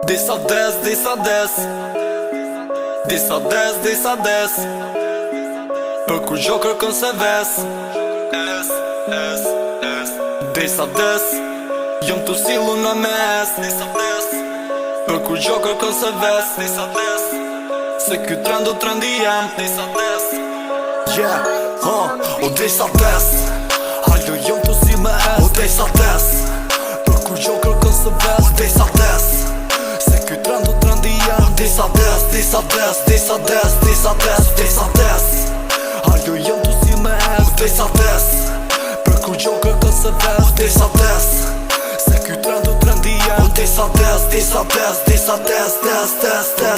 Disa des Për kur gjo kërkon se ves Disa des Jom të silu në mes Për kur gjo kërkon se ves Se ky trend o trendi jem O disa des Hallo jom të si me es O disa des Për kur gjo kërkon se ves Disa des Se ky trend o trendi jem Disa des Hallo jom të si me es Disa des Për kur gjo kërkon se ves Disa des Se ky trend o trendi jem Disa des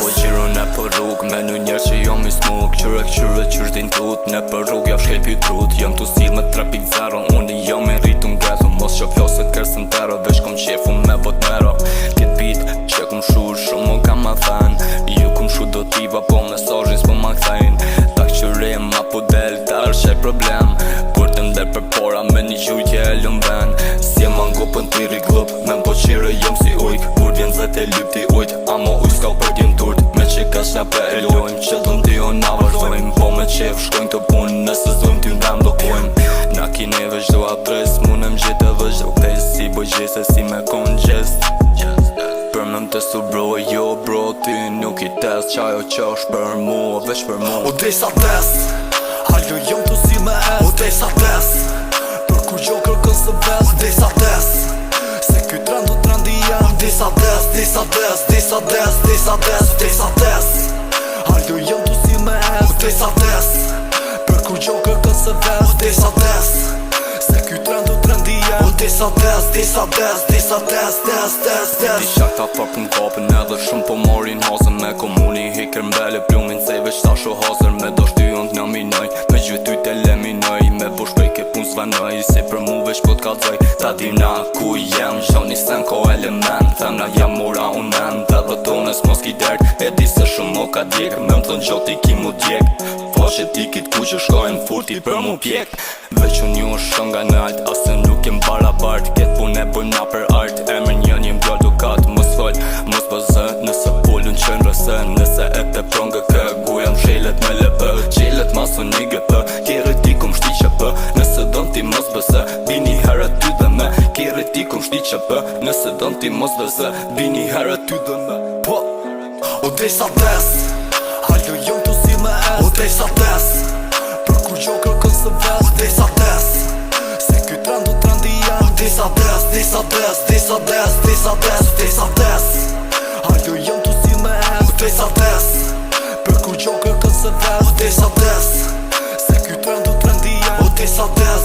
Po gjiro në për rrug Me në njerë që jom i smuk Qyre qyrdin tut Në për rrug ja shkel pi trut Jom të sil me 3.0 Unë jom e rritu ngretu Mos që flosët kërësën tero Vesh kom qefu me bot mero Kjet bit që kum shu shumë o kam ma than Ju kum shu do tiva po mesajin s'po ma kthejn Tak qyrim apo del tar shaj problem Kur të ndër për pora me një gjujtje e lëm ven Si e man gopën tiri glop Me mpo qire jem si ujk Kur vjen zet e lyp ti ujt Amo uj s'ka për t'jem turt Me që ka shnape e lojm Që të ndi o na vazhdojm Po me qef shkojn të pun Nëse zojm t'ju ndam do kojm Na kine vëzhdo adres Munem gjithë e vëzhdo pes Si boj gjese si me kon gjest Për me më të su bro e jo bro Ty nuk i test Qajo që është për mu Veç për mu O disa des Hallo jom të si me es O disa des Për kur gjo kërkon se ves Disa des Se ky trend o trendi jem Disa des Hallo jom të si me es Disa des Për kur gjo kërkon se ves Disa des Se ky trend o trendi jem Disa des Di shakta fak në kapën edhe shumë po morin hazën Me komuni hikër mbele plumin se veç ta sho hazër Me do shty unë t'na minoj Me gjithy të leminoj Me bush prej ke pun s'vanoj Se për mu veç po t'kallzoj Ta di na ku jem Shoni sen ko element Themna jam mora unë men Dhe dhe tonës mos ki dert E di se shumë o ka djek Me më thën gjoti ki mu djek Fashe ti kit ku që shkojnë furti për mu pjek Veç unë ju është nga nalt Asë nuk jem barabart Ket pun e bojmë na për art Emër njën jem bjall dukat Mos fol, mos bëzë Nëse pullun qën rësë Nëse e te prongë kë Gujam shellet me lepë Qellet masu një gëpë Kjerë ti kum shti që pë Nëse don ti mos bëzë Bini herë ty dhe me Kjerë ti kum shti që pë Nëse don ti mos bëzë Bini herë ty dhe me Po O disa des Hallo jom të si me es O disa des Për kur gjo kërkon se ves Disa des Se ky trend o trendi jem Disa des Hallo jom të si me es Disa des Për kur gjo kërkon se ves Disa des Se ky trend o trendi jem Disa des